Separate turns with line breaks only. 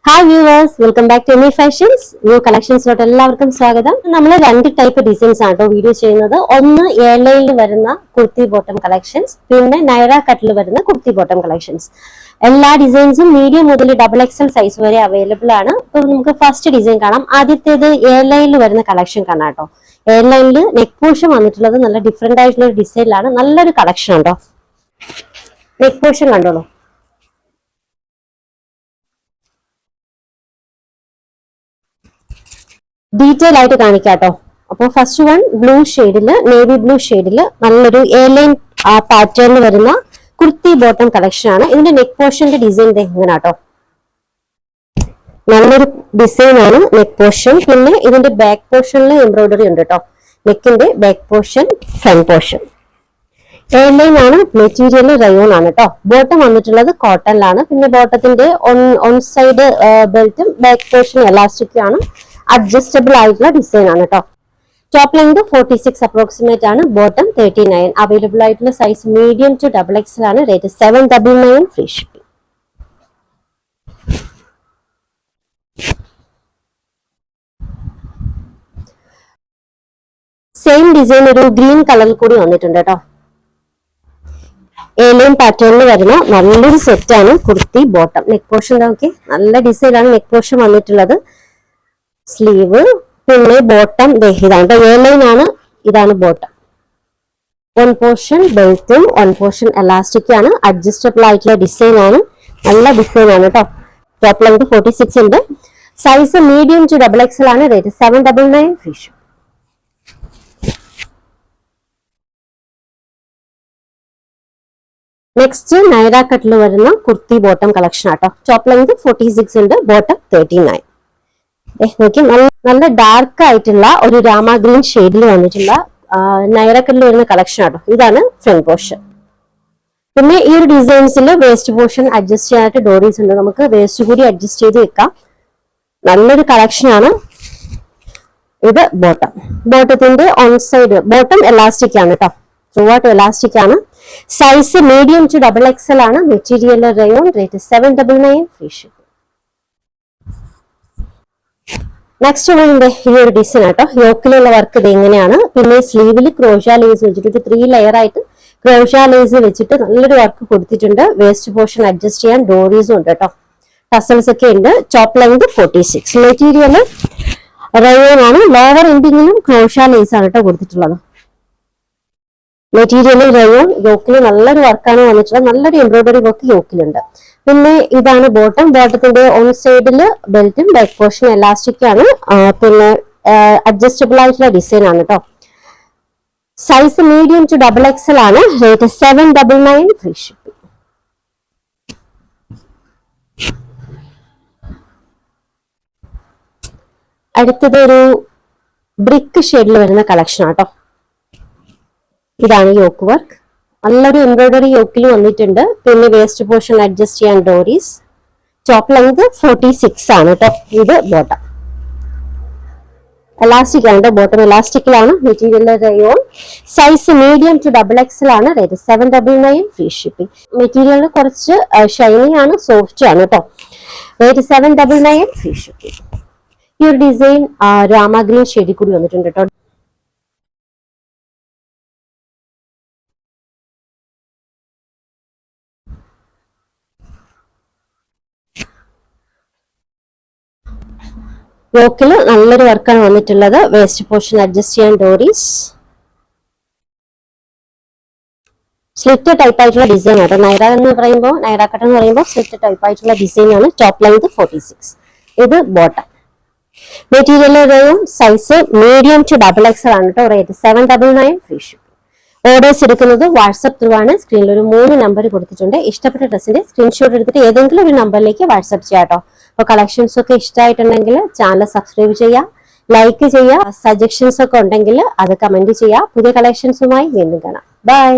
Hi viewers, welcome back to Emi fashions. New കളക്ഷൻസിലോട്ട് എല്ലാവർക്കും സ്വാഗതം. നമ്മൾ രണ്ട് ടൈപ്പ് ഡിസൈൻസ് ആണ് കേട്ടോ വീഡിയോ ചെയ്യുന്നത്. ഒന്ന് എയർലൈനിൽ വരുന്ന കുർത്തി ബോട്ടം കളക്ഷൻസ്, പിന്നെ നൈറ കട്ടിൽ വരുന്ന കുർത്തി ബോട്ടം കളക്ഷൻസ്. എല്ലാ ഡിസൈൻസും മീഡിയം മുതൽ XXL സൈസ് വരെ അവൈലബിൾ ആണ്. ഇപ്പൊ നമുക്ക് ഫസ്റ്റ് ഡിസൈൻ കാണാം. ആദ്യത്തേത് എയർലൈനിൽ വരുന്ന കളക്ഷൻ കാണാം കേട്ടോ. എയർലൈനിൽ നെക്ക് പോർഷൻ വന്നിട്ടുള്ളത് നല്ല ഡിഫറെന്റ് ആയിട്ടുള്ള ഒരു ഡിസൈനിലാണ്. നല്ലൊരു കളക്ഷൻ ഉണ്ടോ. നെക്ക് പോർഷൻ കണ്ടോളൂ. ഡീറ്റെയിൽ ആയിട്ട് കാണിക്കാട്ടോ. അപ്പൊ ഫസ്റ്റ് വൺ ബ്ലൂ ഷെയ്ഡില്, നേവി ബ്ലൂ ഷെയ്ഡില് നല്ലൊരു എയർലൈൻ പാറ്റേണിൽ വരുന്ന കുർത്തി ബോട്ടം കളക്ഷൻ ആണ്. ഇതിന്റെ നെക്ക് പോർഷന്റെ ഡിസൈൻ എങ്ങനെയാട്ടോ, നല്ലൊരു ഡിസൈൻ ആണ് നെക്ക് പോർഷൻ. പിന്നെ ഇതിന്റെ ബാക്ക് പോർഷനിൽ എംബ്രോയിഡറി ഉണ്ട് കേട്ടോ. നെക്കിന്റെ back portion, front portion. Airline ആണ്, മെറ്റീരിയൽ റയോൺ ആണ് കേട്ടോ. ബോട്ടം വന്നിട്ടുള്ളത് കോട്ടണിലാണ്. പിന്നെ ബോട്ടത്തിന്റെ ഓൺ സൈഡ് ബെൽറ്റും ബാക്ക് പോർഷൻ എലാസ്റ്റിക് ആണ്. അഡ്ജസ്റ്റബിൾ ആയിട്ടുള്ള ഡിസൈൻ ആണ് കേട്ടോ. ടോപ്പ് ലെങ്ത് 46 അപ്രോക്സിമേറ്റ് ആണ്. ബോട്ടം 39. അവൈലബിൾ ആയിട്ടുള്ള സൈസ് മീഡിയം ടു XXL ആണ്. Rate 799 free shipping. Same design ഒരു ഗ്രീൻ കളറിൽ കൂടി വന്നിട്ടുണ്ട് കേട്ടോ. എയർലൈൻ പാറ്റേണിൽ വരുന്ന നല്ലൊരു സെറ്റ് ആണ് കുർത്തി ബോട്ടം. നെക്ക് പോർഷൻ നോക്കി, നല്ല ഡിസൈൻ ആണ് നെക്ക് പോർഷൻ വന്നിട്ടുള്ളത്. സ്ലീവ്, പിന്നെ ബോട്ടം ഇതാണ് എയർലൈൻ ആണ്. ഇതാണ് ബോട്ടം. വൺ പോർഷൻ ബെൽറ്റും വൺ പോർഷൻ എലാസ്റ്റിക് ആണ്. അഡ്ജസ്റ്റബിൾ ആയിട്ടുള്ള ഡിസൈൻ ആണ്. നല്ല ഡിസൈൻ ആണ് കേട്ടോ. ടോപ്പ് ലെങ്ത് 46 ഉണ്ട്. സൈസ് മീഡിയം ടു XXL ആണ്. Rate 799 free shipping. Next Naira കട്ടിൽ വരുന്ന കുർത്തി ബോട്ടം കളക്ഷൻ ആട്ടോ. ടോപ്പ് ലെങ്ത് 46 ഉണ്ട്. ബോട്ടം 39. നോക്കി, നല്ല ഡാർക്ക് ആയിട്ടുള്ള ഒരു രാമ ഗ്രീൻ ഷെയ്ഡിൽ വന്നിട്ടുള്ള നൈറ കട്ടിൽ വരുന്ന കളക്ഷൻ ആട്ടോ. ഇതാണ് ഫ്രണ്ട് പോർഷൻ. പിന്നെ ഈ ഒരു ഡിസൈൻസിൽ വേസ്റ്റ് പോർഷൻ അഡ്ജസ്റ്റ് ചെയ്യാനായിട്ട് ഡോറീസ് ഉണ്ട്. നമുക്ക് വേസ്റ്റ് കൂടി അഡ്ജസ്റ്റ് ചെയ്ത് വെക്കാം. നല്ലൊരു കളക്ഷൻ ആണ്. ഇത് ബോട്ടം. ബോട്ടത്തിന്റെ ഓൺ സൈഡ് ബോട്ടം എലാസ്റ്റിക് ആണ് കേട്ടോ. ത്രൂ ഔട്ട് എലാസ്റ്റിക് ആണ്. സൈസ് മീഡിയം ടു XXL ആണ്. Material rayon. Rate 799 free shipping. Next ഇതിന്റെ ഈ ഒരു ഡിസൈൻ ആട്ടോ. യോക്കിലുള്ള വർക്ക് ഇത് എങ്ങനെയാണ്. പിന്നെ സ്ലീവിൽ ക്രോഷ ലേസ് വെച്ചിട്ട് 3 ലെയർ ആയിട്ട് ക്രോഷ ലേസ് വെച്ചിട്ട് നല്ലൊരു വർക്ക് കൊടുത്തിട്ടുണ്ട്. വേസ്റ്റ് പോർഷൻ അഡ്ജസ്റ്റ് ചെയ്യാൻ ഡോറീസും ഉണ്ട് കേട്ടോ. ടസൽസ് ഒക്കെ ഉണ്ട്. Top length 46. മെറ്റീരിയൽ റയോൺ ആണ്. ലോവർ എൻഡിങ്ങിലും ക്രോഷ ലേസ് ആണ് കേട്ടോ കൊടുത്തിട്ടുള്ളത്. Material rayon. യോക്കിൽ നല്ലൊരു വർക്കാണ് വന്നിട്ടുള്ളത്. നല്ലൊരു എംബ്രോയിഡറി വർക്ക് യോക്കിലുണ്ട്. പിന്നെ ഇതാണ് ബോട്ടം. ബോട്ടത്തിന്റെ ഓൺ സൈഡില് ബെൽറ്റും ബാക്ക് പോർഷൻ എലാസ്റ്റിക് ആണ്. പിന്നെ അഡ്ജസ്റ്റബിൾ ആയിട്ടുള്ള ഡിസൈൻ ആണ് കേട്ടോ. സൈസ് മീഡിയം ടു XXL ആണ്. Rate 799 free shipping. അടുത്തത് ഒരു ബ്രിക്ക് ഷെയ്ഡിൽ വരുന്ന കളക്ഷൻ ആട്ടോ. ഇതാണ് യോക്ക് വർക്ക്. നല്ലൊരു എംബ്രോയിഡറി യോക്കിൽ വന്നിട്ടുണ്ട്. പിന്നെ വേസ്റ്റ് പോർഷൻ അഡ്ജസ്റ്റ് ചെയ്യാൻ ഡോറീസ്. ടോപ്പ് ലെങ്ത് 46 ആണ് കേട്ടോ. ഇത് ബോട്ടം എലാസ്റ്റിക് ആണ്. ബോട്ടം എലാസ്റ്റിക്കിലാണ്. Material rayon. Size medium to XXL ആണ്. Rate 799 free shipping. മെറ്റീരിയൽ കുറച്ച് ഷൈനി ആണ്, സോഫ്റ്റ് ആണ് കേട്ടോ. Rate 799 free shipping. ഈ ഒരു ഡിസൈൻ രാമ ഗ്രീൻ ഷെയ്ഡിൽ കൂടി വന്നിട്ടുണ്ട് കേട്ടോ. യോക്കില് നല്ലൊരു വർക്കാണ് വന്നിട്ടുള്ളത്. വേസ്റ്റ് പോർഷൻ അഡ്ജസ്റ്റ് ചെയ്യാൻ ഡോറീസ്. സ്ലിറ്റ് ടൈപ്പ് ആയിട്ടുള്ള ഡിസൈൻ ആണ്. നൈറ എന്ന് പറയുമ്പോൾ, നൈറ കട്ട് എന്ന് പറയുമ്പോൾ സ്ലിറ്റ് ടൈപ്പ് ആയിട്ടുള്ള ഡിസൈൻ ആണ്. Top length 46. ഇത് bottom. Material rayon. Size medium to XXL ആണ് കേട്ടോ. Rate 799 free shipping. ഓർഡേഴ്സ് എടുക്കുന്നത് വാട്സ്ആപ്പ് ത്രൂ ആണ്. സ്ക്രീനിൽ ഒരു 3 നമ്പർ കൊടുത്തിട്ടുണ്ട്. ഇഷ്ടപ്പെട്ട ഡ്രസ്സിന്റെ സ്ക്രീൻഷോട്ട് എടുത്തിട്ട് ഏതെങ്കിലും ഒരു നമ്പറിലേക്ക് വാട്സ്ആപ്പ് ചെയ്യാം കേട്ടോ. അപ്പോൾ കളക്ഷൻസ് ഒക്കെ ഇഷ്ടമായിട്ടുണ്ടെങ്കിൽ ചാനൽ സബ്സ്ക്രൈബ് ചെയ്യുക, ലൈക്ക് ചെയ്യുക. സജഷൻസ് ഒക്കെ ഉണ്ടെങ്കിൽ അത് കമന്റ് ചെയ്യുക. പുതിയ കളക്ഷൻസുമായി വീണ്ടും കാണാം. ബൈ.